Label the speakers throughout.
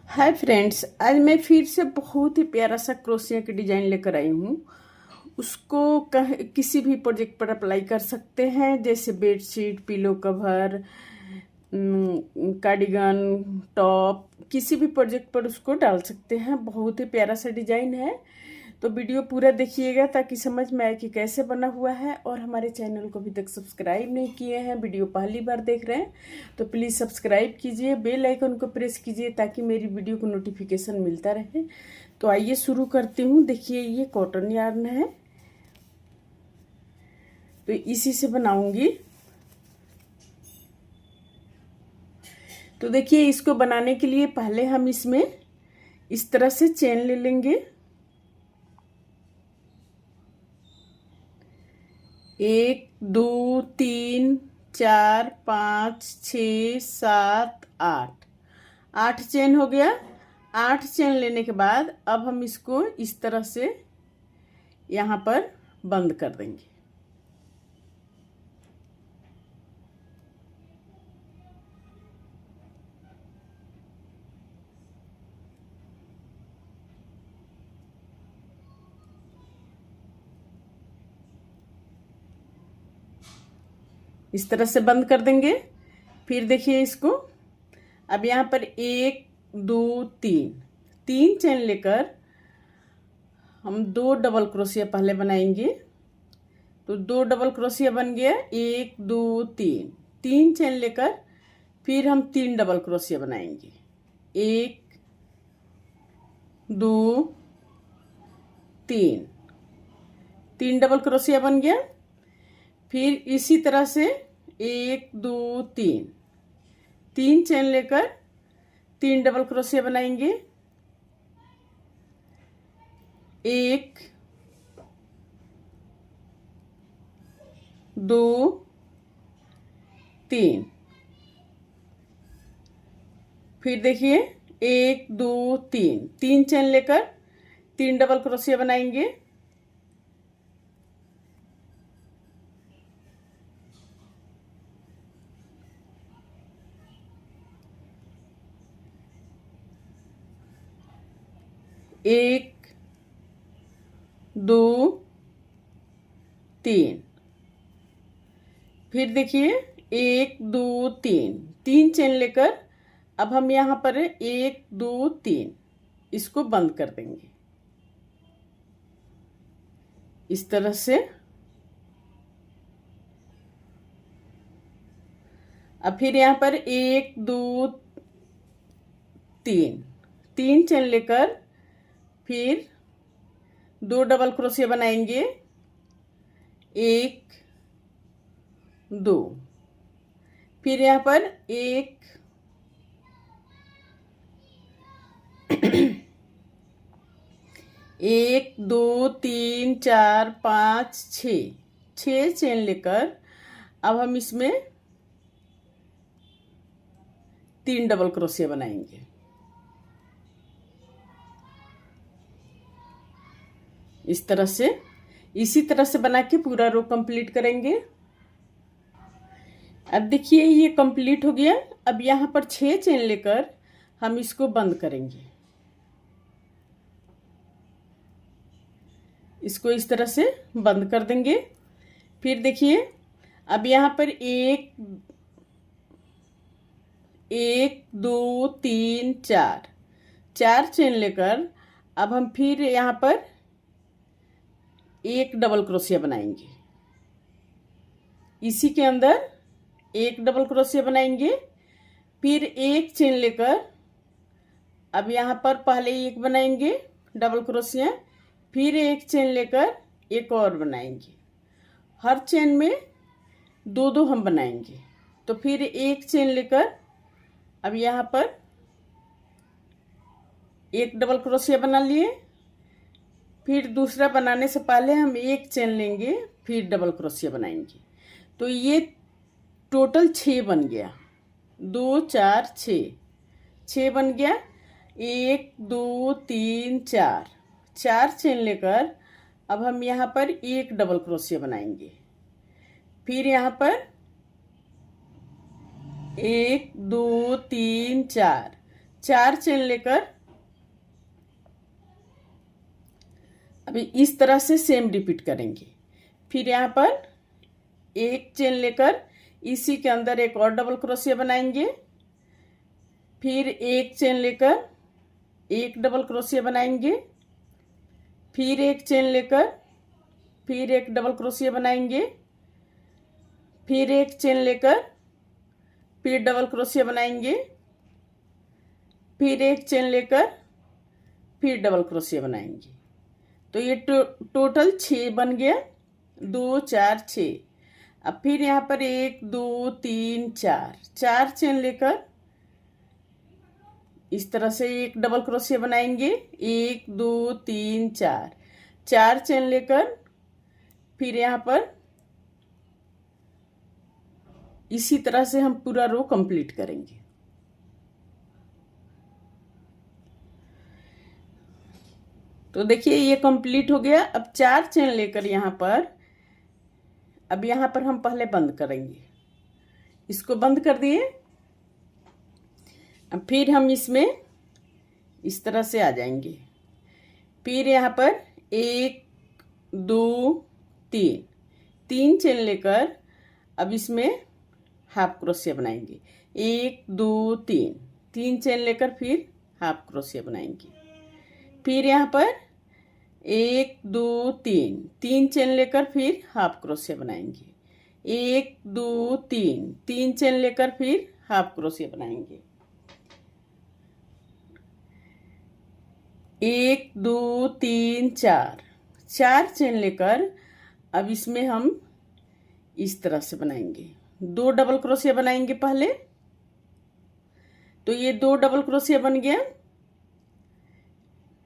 Speaker 1: Hi friends, आज मैं फिर से बहुत ही प्यारा सा क्रोशिया की डिजाइन लेकर आई हूँ। उसको किसी भी प्रोजेक्ट पर अप्लाई कर सकते हैं, जैसे bedsheet, pillow cover, cardigan, top, किसी भी प्रोजेक्ट पर उसको डाल सकते हैं। बहुत ही प्यारा सा डिजाइन है। तो वीडियो पूरा देखिएगा ताकि समझ में आए कि कैसे बना हुआ है। और हमारे चैनल को अभी तक सब्सक्राइब नहीं किए हैं, वीडियो पहली बार देख रहे हैं तो प्लीज़ सब्सक्राइब कीजिए, बेल आइकन को प्रेस कीजिए ताकि मेरी वीडियो को नोटिफिकेशन मिलता रहे। तो आइए शुरू करती हूँ। देखिए, ये कॉटन यार्न है तो इसी से बनाऊंगी। तो देखिए, इसको बनाने के लिए पहले हम इसमें इस तरह से चेन ले लेंगे। 1 2 3 4 5 6 7 8 8 चेन हो गया। 8 चेन लेने के बाद अब हम इसको इस तरह से यहाँ पर बंद कर देंगे। इस तरह से बंद कर देंगे। फिर देखिए इसको, अब यहाँ पर 1 2 3 3 चेन लेकर हम 2 डबल क्रोशिया पहले बनाएंगे। तो 2 डबल क्रोशिया बन गया। 1 2 3 3 चेन लेकर फिर हम 3 डबल क्रोशिया बनाएंगे। 1 2 3 3 डबल क्रोशिया बन गया। फिर इसी तरह से 1 2 3 3 चेन लेकर 3 डबल क्रोशिया बनाएंगे। 1 2 3 फिर देखिए 1 2 3 3 चेन लेकर 3 डबल क्रोशिया बनाएंगे। 1 2 3 फिर देखिए 1 2 3 3 चेन लेकर अब हम यहाँ पर 1 2 3 इसको बंद कर देंगे इस तरह से। अब फिर यहाँ पर 1 2 3 3 चेन लेकर फिर 2 डबल क्रोशिया बनाएंगे। 1 2 फिर यहाँ पर 1 1 2 3 4 5 6 चेन लेकर अब हम इसमें 3 डबल क्रोशिया बनाएंगे। इस तरह से, इसी तरह से बना के पूरा रो कंप्लीट करेंगे। अब देखिए ये कंप्लीट हो गया। अब यहाँ पर 6 चेन लेकर हम इसको बंद करेंगे। इसको इस तरह से बंद कर देंगे। फिर देखिए अब यहाँ पर 1 2 3 4 चेन लेकर अब हम फिर यहाँ पर 1 डबल क्रोशिया बनाएंगे। इसी के अंदर 1 डबल क्रोशिया बनाएंगे। फिर 1 चेन लेकर अब यहाँ पर पहले 1 बनाएंगे डबल क्रोशिया, फिर 1 चेन लेकर एक और बनाएंगे। हर चेन में 2 2 हम बनाएंगे। तो फिर 1 चेन लेकर अब यहाँ पर 1 डबल क्रोशिया बना लिए। फिर दूसरा बनाने से पहले हम 1 चेन लेंगे, फिर डबल क्रोशिया बनाएंगे। तो ये टोटल 6 बन गया। 2 4 6 बन गया। 1 2 3 4 चेन लेकर अब हम यहाँ पर 1 डबल क्रोशिया बनाएंगे। फिर यहाँ पर 1 2 3 4 4 चेन लेकर अभी इस तरह से सेम रिपीट करेंगे। फिर यहाँ पर एक चेन लेकर इसी के अंदर एक और डबल क्रोशिया बनाएंगे। फिर एक चेन लेकर एक डबल क्रोशिया बनाएंगे। फिर एक चेन लेकर फिर एक डबल क्रोशिया बनाएंगे। फिर एक चेन लेकर फिर डबल क्रोशिया बनाएंगे। फिर एक चेन लेकर फिर डबल क्रोशिया बनाएंगे। तो ये टोटल 6 बन गया, 2 4 6। अब फिर यहाँ पर 1 2 3 4 चेन लेकर इस तरह से एक डबल क्रोशिया बनाएंगे। 1 2 3 4 चेन लेकर फिर यहाँ पर इसी तरह से हम पूरा रो कंप्लीट करेंगे। तो देखिए ये कंप्लीट हो गया। अब 4 चेन लेकर यहाँ पर अब यहाँ पर हम पहले बंद करेंगे। इसको बंद कर दिए। अब फिर हम इसमें इस तरह से आ जाएंगे। फिर यहाँ पर 1 2 3 चेन लेकर अब इसमें हाफ क्रोशिया बनाएंगे। 1 2 3 चेन लेकर फिर हाफ क्रोशिया बनाएंगे। फिर यहाँ पर 1 2 3 चेन लेकर फिर हाफ क्रोशिया बनाएंगे। 1 2 3 चेन लेकर फिर हाफ क्रोशिया बनाएंगे। 1 2 3 4 चेन लेकर अब इसमें हम इस तरह से बनाएंगे। 2 डबल क्रोशिया बनाएंगे पहले। तो ये 2 डबल क्रोशिया बन गया।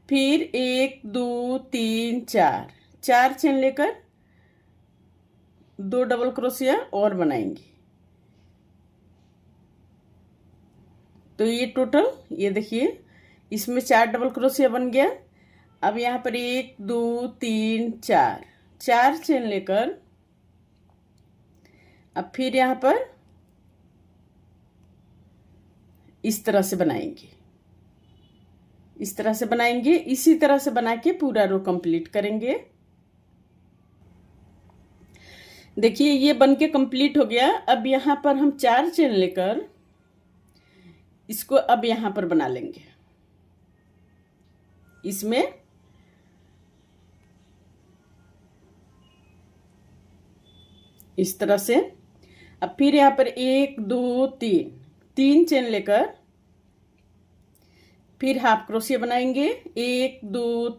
Speaker 1: फिर 1 2 3 4 चेन लेकर 2 डबल क्रोशिया और बनाएंगे। तो ये टोटल ये देखिए इसमें 4 डबल क्रोशिया बन गया। अब यहाँ पर 1 2 3 4 चेन लेकर अब फिर यहाँ पर इस तरह से बनाएंगे। इस तरह से बनाएंगे। इसी तरह से बना के पूरा रो कंप्लीट करेंगे। देखिए ये बन के कंप्लीट हो गया। अब यहाँ पर हम 4 चेन लेकर इसको अब यहाँ पर बना लेंगे। इसमें इस तरह से अब फिर यहाँ पर 1 2 3 चेन लेकर फिर हाफ क्रोशिया बनाएंगे। 1 2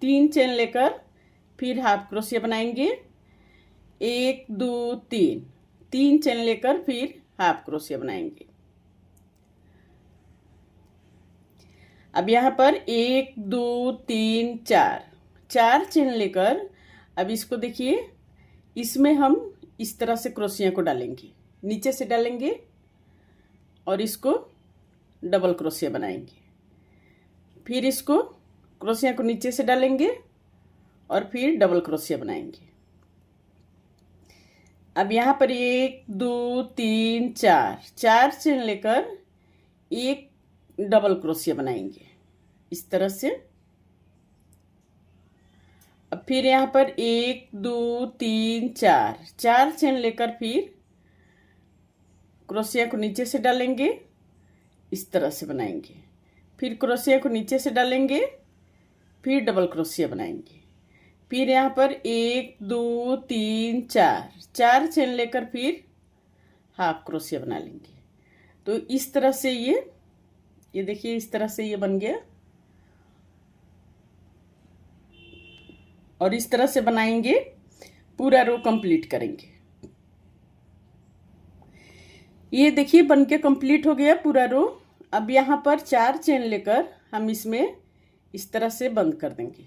Speaker 1: 3 चेन लेकर फिर हाफ क्रोशिया बनाएंगे। 1 2 3 चेन लेकर फिर हाफ क्रोशिया बनाएंगे। अब यहाँ पर 1 2 3 4 चेन लेकर अब इसको देखिए इसमें हम इस तरह से क्रोशिया को डालेंगे। नीचे से डालेंगे और इसको डबल क्रोशिया बनाएंगे। फिर इसको क्रोशिया को नीचे से डालेंगे और फिर डबल क्रोशिया बनाएंगे। अब यहाँ पर 1 2 3 4 चेन लेकर एक डबल क्रोशिया बनाएंगे इस तरह से। अब फिर यहाँ पर 1 2 3 4 चेन लेकर फिर क्रोशिया को नीचे से डालेंगे इस तरह से बनाएंगे। फिर क्रोशिया को नीचे से डालेंगे फिर डबल क्रोशिया बनाएंगे। फिर यहाँ पर 1 2 3 4 चेन लेकर फिर हाफ क्रोशिया बना लेंगे। तो इस तरह से ये देखिए इस तरह से ये बन गया। और इस तरह से बनाएंगे पूरा रो कंप्लीट करेंगे। ये देखिए बनके कंप्लीट हो गया पूरा रो। अब यहाँ पर 4 चेन लेकर हम इसमें इस तरह से बंद कर देंगे।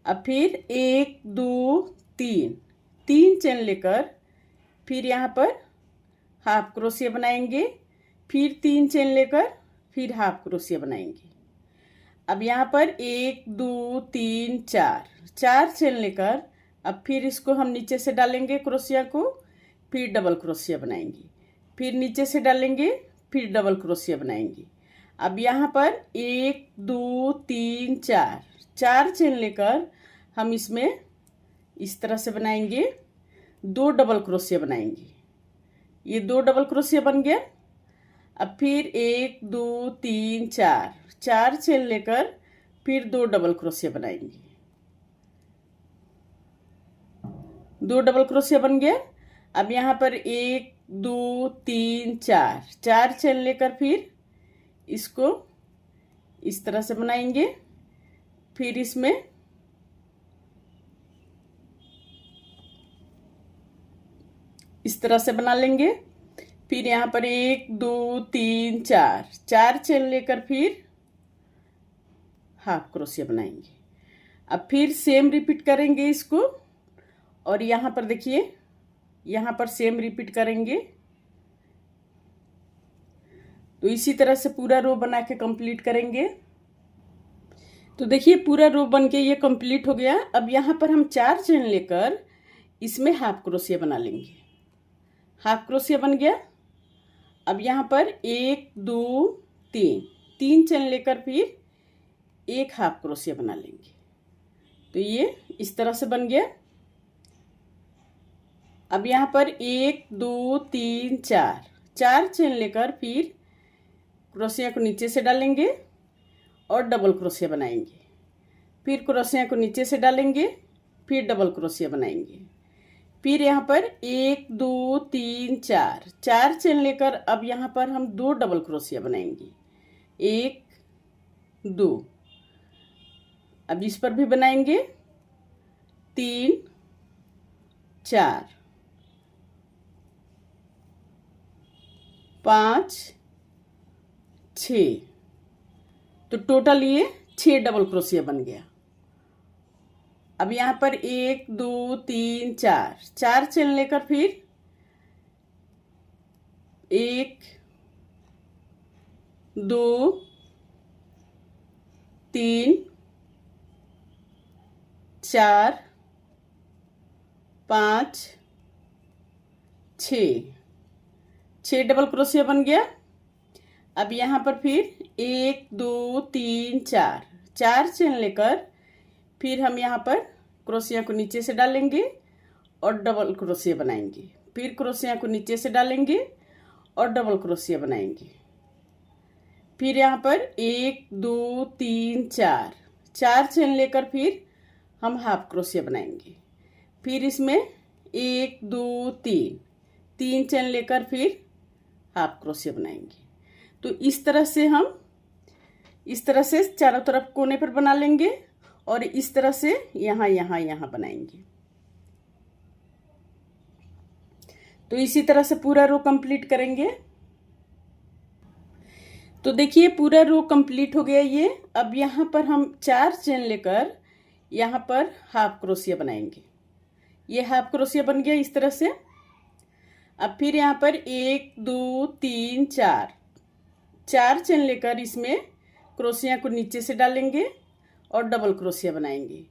Speaker 1: अब फिर 1 2 3 चेन लेकर फिर यहाँ पर हाफ क्रोशिया बनाएंगे। फिर 3 चेन लेकर फिर हाफ क्रोशिया बनाएंगे। अब यहाँ पर 1 2 3 4 चेन लेकर अब फिर इसको हम नीचे से डालेंगे क्रोशिया को। फिर डबल क्रोशिया बनाएंगे। फिर नीचे से डालेंगे फिर डबल क्रोशिया बनाएंगे। अब यहाँ पर 1 2 3 4 4 चेन लेकर हम इसमें इस तरह से बनाएंगे, 2 डबल क्रोशिया बनाएंगे। ये 2 डबल क्रोशिया बन गया। अब फिर 1 2 3 4 4 चेन लेकर फिर 2 डबल क्रोशिया बनाएंगे, 2 डबल क्रोशिया बन गया। अब यहाँ पर 1 2 3 4 4 चेन लेकर फिर इसको इस तरह से बनाएंगे, फिर इसमें इस तरह से बना लेंगे। फिर यहाँ पर 1 2 3 4 4 चेन लेकर फिर हाफ क्रोशिया बनाएंगे। अब फिर सेम रिपीट करेंगे इसको, और यहाँ पर देखिए, यहाँ पर सेम रिपीट करेंगे। तो इसी तरह से पूरा रो बना के कंप्लीट करेंगे। तो देखिए पूरा रो बन के ये कंप्लीट हो गया। अब यहाँ पर हम 4 चेन लेकर इसमें हाफ क्रोशिया बना लेंगे। हाफ क्रोशिया बन गया। अब यहाँ पर 1 2 3 चेन लेकर फिर एक हाफ क्रोशिया बना लेंगे। तो ये इस तरह से बन गया। अब यहाँ पर 1 2 3 4 चेन लेकर फिर क्रोशिया को नीचे से डालेंगे और डबल क्रोशिया बनाएंगे। फिर क्रोशिया को नीचे से डालेंगे, फिर डबल क्रोशिया बनाएंगे। फिर यहाँ पर 1 2 3 4 चेन लेकर अब यहाँ पर हम 2 डबल क्रोशिया बनाएंगे, 1 2। अब इस पर भी बनाएंगे 3 4 5 6। तो टोटल ये 6 डबल क्रोशिया बन गया। अब यहाँ पर 1 2 3 4 चेन लेकर फिर 1 2 3 4 5 6 डबल क्रोशिया बन गया। अब यहाँ पर फिर 1 2 3 4 चेन लेकर फिर हम यहाँ पर क्रोशिया को नीचे से डालेंगे और डबल क्रोशिया बनाएंगे। फिर क्रोशिया को नीचे से डालेंगे और डबल क्रोशिया बनाएंगे। फिर यहाँ पर 1 2 3 4 चेन लेकर फिर हम हाफ क्रोशिया बनाएंगे। फिर इसमें 1 2 3 चेन लेकर फिर हाफ क्रोशिया बनाएंगे। तो इस तरह से हम इस तरह से चारों तरफ कोने पर बना लेंगे और इस तरह से यहाँ बनाएंगे। तो इसी तरह से पूरा रो कंप्लीट करेंगे। तो देखिए पूरा रो कंप्लीट हो गया ये। अब यहाँ पर हम 4 चेन लेकर यहाँ पर हाफ क्रोशिया बनाएंगे। ये हाफ क्रोशिया बन गया इस तरह से। अब फिर यहाँ पर 1 2 3 4 चेन लेकर इसमें क्रोशिया को नीचे से डालेंगे और डबल क्रोशिया बनाएंगे।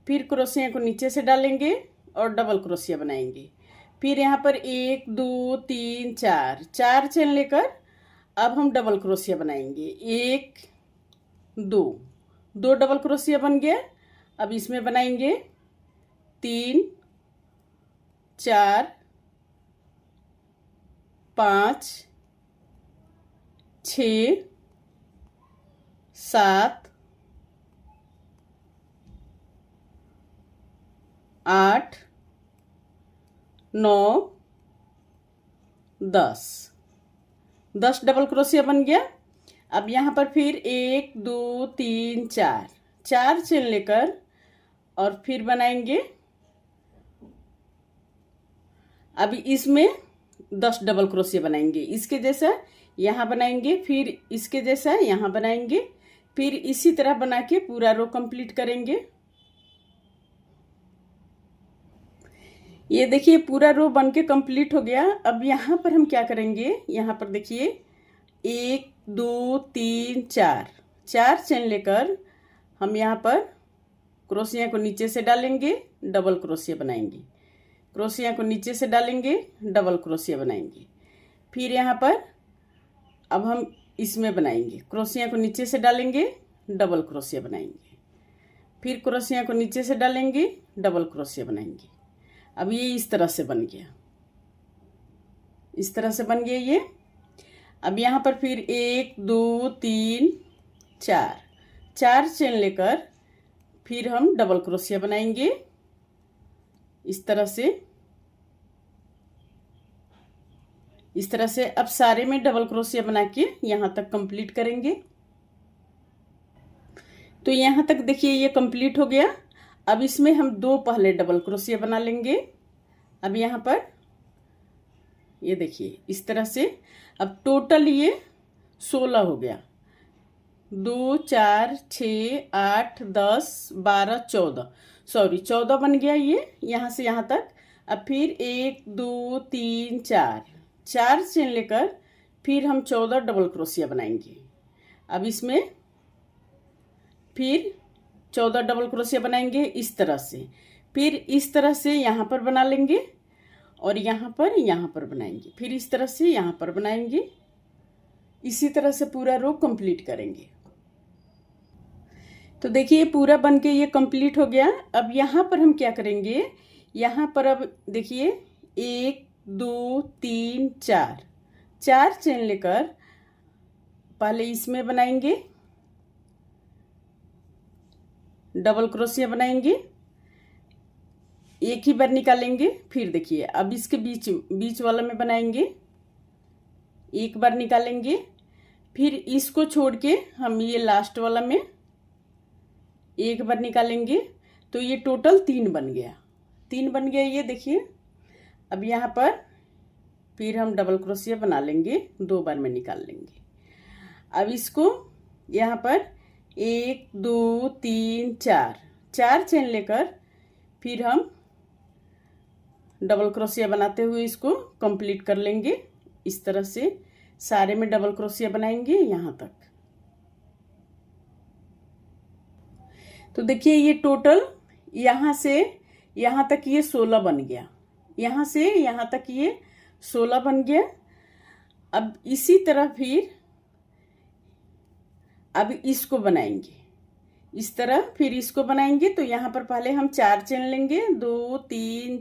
Speaker 1: फिर क्रोशिया को नीचे से डालेंगे और डबल क्रोशिया बनाएंगे। फिर यहाँ पर 1 2 3 4 चेन लेकर अब हम डबल क्रोशिया बनाएंगे। 1 2 डबल क्रोशिया बन गया। अब इसमें बनाएंगे 3 4 5 6 7 8 9 10 डबल क्रोशिया बन गया। अब यहाँ पर फिर 1 2 3 4 चेन लेकर और फिर बनाएंगे। अभी इसमें 10 डबल क्रोशिया बनाएंगे। इसके जैसा यहाँ बनाएंगे, फिर इसके जैसा यहाँ बनाएंगे, फिर इसी तरह बना के पूरा रो कंप्लीट करेंगे। ये देखिए पूरा रो बन के कंप्लीट हो गया। अब यहाँ पर हम क्या करेंगे, यहाँ पर देखिए 1 2 3 4 चेन लेकर हम यहाँ पर क्रोशिया को नीचे से डालेंगे, डबल क्रोशिया बनाएंगे। क्रोशिया को नीचे से डालेंगे, डबल क्रोशिया बनाएंगे। फिर यहाँ पर अब हम इसमें बनाएंगे, क्रोशिया को नीचे से डालेंगे, डबल क्रोशिया बनाएंगे, फिर क्रोशिया को नीचे से डालेंगे, डबल क्रोशिया बनाएंगे। अब ये इस तरह से बन गया, इस तरह से बन गया ये। अब यहाँ पर फिर 1 2 3 4 चेन लेकर फिर हम डबल क्रोशिया बनाएंगे इस तरह से, इस तरह से। अब सारे में डबल क्रोशिया बना के यहाँ तक कंप्लीट करेंगे। तो यहाँ तक देखिए ये कंप्लीट हो गया। अब इसमें हम 2 पहले डबल क्रोशिया बना लेंगे। अब यहाँ पर ये देखिए इस तरह से। अब टोटल ये 16 हो गया, 2 4 6 8 10 12 14 बन गया ये यहाँ से यहाँ तक। अब फिर 1 2 3 4 चेन लेकर फिर हम 14 डबल क्रोशिया बनाएंगे। अब इसमें फिर 14 डबल क्रोशिया बनाएंगे इस तरह से, फिर इस तरह से यहाँ पर बना लेंगे और यहाँ पर बनाएंगे, फिर इस तरह से यहाँ पर बनाएंगे। इसी तरह से पूरा रो कंप्लीट करेंगे। तो देखिए पूरा बन के ये कंप्लीट हो गया। अब यहाँ पर हम क्या करेंगे, यहाँ पर अब देखिए 1 2 3 4 चेन लेकर पहले इसमें बनाएंगे, डबल क्रोशिया बनाएंगे, एक ही बार निकालेंगे। फिर देखिए अब इसके बीच वाला में बनाएंगे, एक बार निकालेंगे, फिर इसको छोड़ के हम ये लास्ट वाला में एक बार निकालेंगे। तो ये टोटल 3 बन गया, 3 बन गया ये देखिए। अब यहाँ पर फिर हम डबल क्रोशिया बना लेंगे, 2 बार में निकाल लेंगे। अब इसको यहाँ पर 1 2 3 4 चेन लेकर फिर हम डबल क्रोशिया बनाते हुए इसको कंप्लीट कर लेंगे। इस तरह से सारे में डबल क्रोशिया बनाएंगे यहाँ तक। तो देखिए ये टोटल यहाँ से यहाँ तक ये 16 बन गया, यहाँ से यहाँ तक ये 16 बन गया। अब इसी तरह फिर अब इसको बनाएंगे इस तरह, फिर इसको बनाएंगे। तो यहाँ पर पहले हम 4 चेन लेंगे, 2 3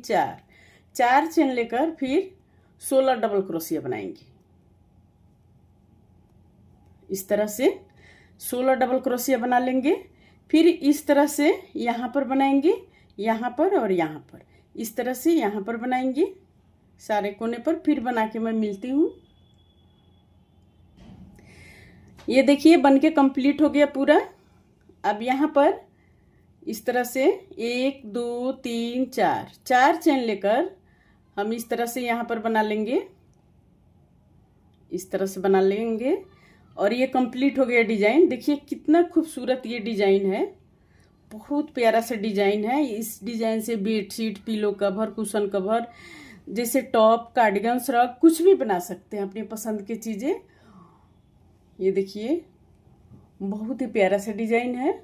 Speaker 1: 4 चेन लेकर फिर 16 डबल क्रोशिया बनाएंगे इस तरह से। 16 डबल क्रोशिया बना लेंगे, फिर इस तरह से यहाँ पर बनाएंगे, यहाँ पर और यहाँ पर, इस तरह से यहाँ पर बनाएंगे सारे कोने पर। फिर बना के मैं मिलती हूँ। ये देखिए बनके कंप्लीट हो गया पूरा। अब यहाँ पर इस तरह से 1 2 3 4 चेन लेकर हम इस तरह से यहाँ पर बना लेंगे, इस तरह से बना लेंगे और ये कंप्लीट हो गया डिजाइन। देखिए कितना खूबसूरत ये डिजाइन है, बहुत प्यारा सा डिजाइन है। इस डिजाइन से bedsheet, pillow cover, cushion cover, जैसे टॉप, कार्डिगन, श्रग कुछ भी बना सकते हैं अपनी पसंद की चीजें। ये देखिए बहुत ही प्यारा सा डिजाइन है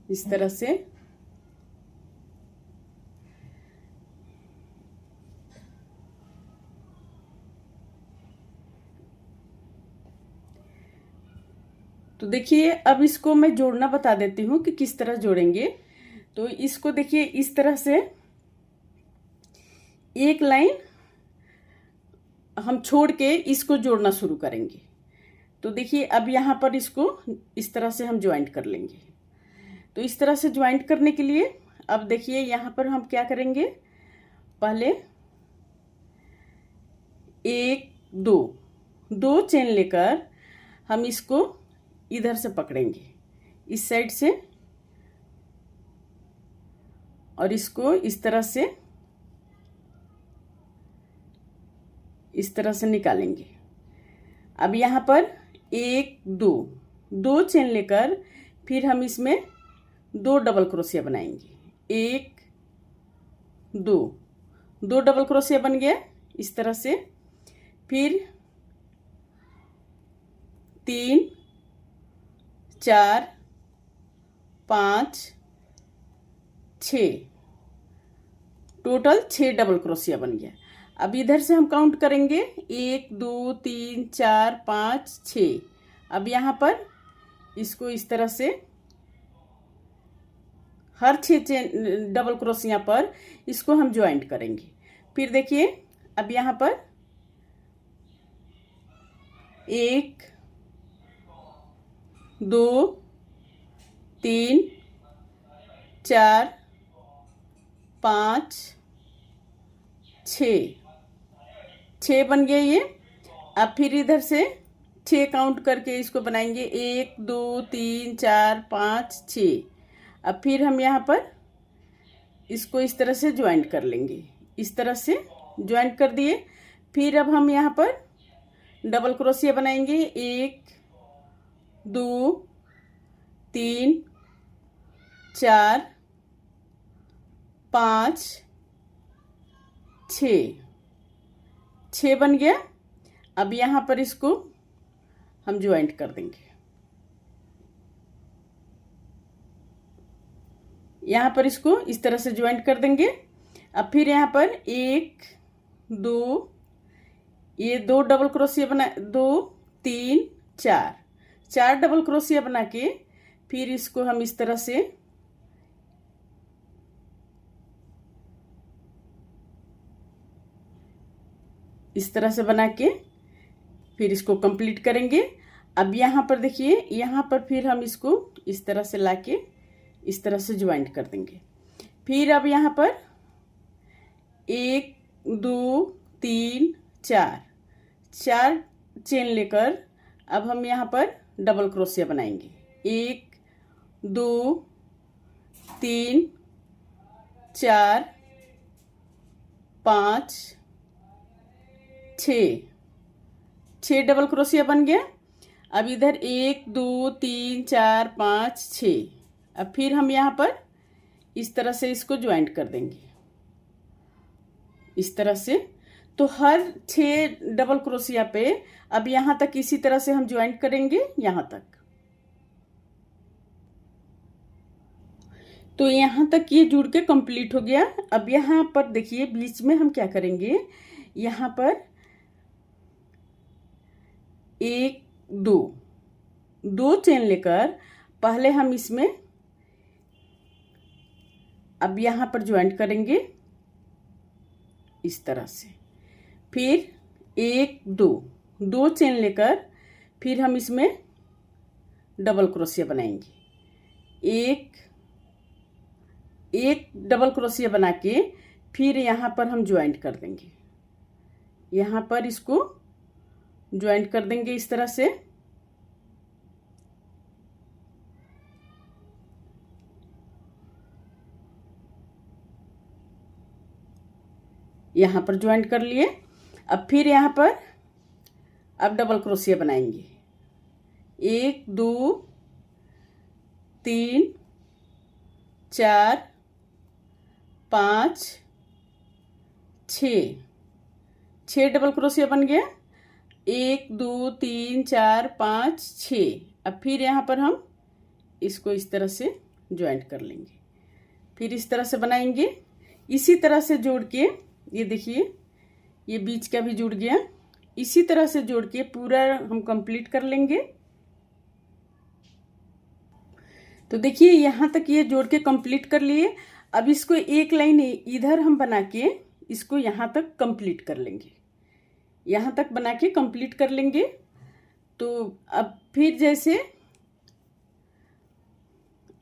Speaker 1: इस तरह से। तो देखिए अब इसको मैं जोड़ना बता देती हूँ कि किस तरह जोड़ेंगे। तो इसको देखिए इस तरह से एक लाइन हम छोड़ के इसको जोड़ना शुरू करेंगे। तो देखिए अब यहाँ पर इसको इस तरह से हम ज्वाइंट कर लेंगे। तो इस तरह से ज्वाइंट करने के लिए अब देखिए यहाँ पर हम क्या करेंगे, पहले 1 2 चेन लेकर हम इसको इधर से पकड़ेंगे इस साइड से और इसको इस तरह से निकालेंगे। अब यहाँ पर 1 2 चेन लेकर फिर हम इसमें 2 डबल क्रोशिया बनाएंगे। 1 2 डबल क्रोशिया बन गया इस तरह से। फिर 3 4 5 6 टोटल 6 डबल क्रोशिया बन गया। अब इधर से हम काउंट करेंगे 1 2 3 4 5 6। अब यहाँ पर इसको इस तरह से हर 6 चेन डबल क्रोशिया पर इसको हम ज्वाइंट करेंगे। फिर देखिए अब यहाँ पर 1 2 3 4 5 6 बन गया ये। अब फिर इधर से 6 काउंट करके इसको बनाएंगे 1 2 3 4 5 6। अब फिर हम यहाँ पर इसको इस तरह से ज्वाइंट कर लेंगे, इस तरह से ज्वाइंट कर दिए। फिर अब हम यहाँ पर डबल क्रोशिया बनाएंगे 1 2 3 4 5 6 बन गया। अब यहाँ पर इसको हम ज्वाइंट कर देंगे। यहाँ पर इसको इस तरह से ज्वाइंट कर देंगे। अब फिर यहाँ पर 1 2 ये 2 डबल क्रोशिया बना 2 3 4 डबल क्रोशिया बना के फिर इसको हम इस तरह से बना के फिर इसको कंप्लीट करेंगे। अब यहाँ पर देखिए, यहाँ पर फिर हम इसको इस तरह से लाके इस तरह से ज्वाइंट कर देंगे। फिर अब यहाँ पर 1 2 3 4 चेन लेकर अब हम यहाँ पर डबल क्रोशिया बनाएंगे 1 2 3 4 5 6 डबल क्रोशिया बन गया। अब इधर 1 2 3 4 5 6। अब फिर हम यहाँ पर इस तरह से इसको ज्वाइंट कर देंगे, इस तरह से। तो हर 6 डबल क्रोशिया पे अब यहाँ तक इसी तरह से हम ज्वाइंट करेंगे, यहाँ तक। तो यहाँ तक ये जुड़ के कंप्लीट हो गया। अब यहाँ पर देखिए बीच में हम क्या करेंगे, यहाँ पर 1 2 चेन लेकर पहले हम इसमें अब यहाँ पर ज्वाइंट करेंगे इस तरह से। फिर 1 2 चेन लेकर फिर हम इसमें डबल क्रोशिया बनाएंगे। एक डबल क्रोशिया बना के फिर यहाँ पर हम ज्वाइंट कर देंगे, यहाँ पर इसको ज्वाइंट कर देंगे इस तरह से। यहाँ पर ज्वाइंट कर लिए। अब फिर यहाँ पर अब डबल क्रोशिया बनाएंगे 1 2 3 4 5 6 डबल क्रोशिया बन गया। 1 2 3 4 5 6। अब फिर यहाँ पर हम इसको इस तरह से ज्वाइंट कर लेंगे, फिर इस तरह से बनाएंगे। इसी तरह से जोड़ के ये देखिए ये बीच का भी जुड़ गया। इसी तरह से जोड़ के पूरा हम कंप्लीट कर लेंगे। तो देखिए यहाँ तक ये जोड़ के कंप्लीट कर लिए। अब इसको एक लाइन इधर हम बना के इसको यहाँ तक कंप्लीट कर लेंगे, यहाँ तक बना के कंप्लीट कर लेंगे। तो अब फिर जैसे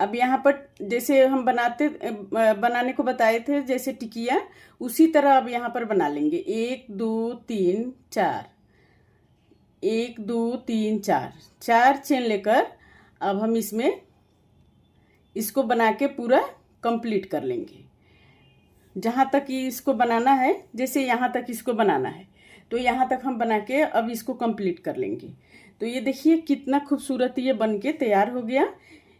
Speaker 1: अब यहाँ पर जैसे हम बनाने को बताए थे जैसे टिकिया, उसी तरह अब यहाँ पर बना लेंगे 1 2 3 4 1 2 3 4 चेन लेकर अब हम इसमें इसको बना के पूरा कंप्लीट कर लेंगे। जहाँ तक इसको बनाना है, जैसे यहाँ तक इसको बनाना है तो यहाँ तक हम बना के अब इसको कंप्लीट कर लेंगे। तो ये देखिए कितना खूबसूरत ये बन के तैयार हो गया।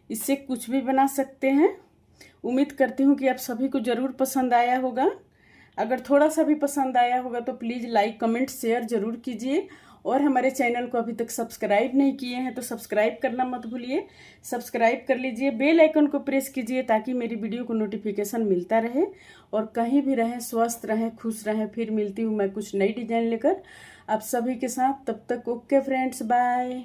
Speaker 1: इससे कुछ भी बना सकते हैं। उम्मीद करती हूँ कि आप सभी को ज़रूर पसंद आया होगा। अगर थोड़ा सा भी पसंद आया होगा तो प्लीज़ लाइक कमेंट शेयर ज़रूर कीजिए और हमारे चैनल को अभी तक सब्सक्राइब नहीं किए हैं तो सब्सक्राइब करना मत भूलिए, सब्सक्राइब कर लीजिए, बेल आइकन को प्रेस कीजिए ताकि मेरी वीडियो को नोटिफिकेशन मिलता रहे। और कहीं भी रहें, स्वस्थ रहें, खुश रहें। फिर मिलती हूँ मैं कुछ नई डिजाइन लेकर आप सभी के साथ। तब तक ओके फ्रेंड्स, बाय।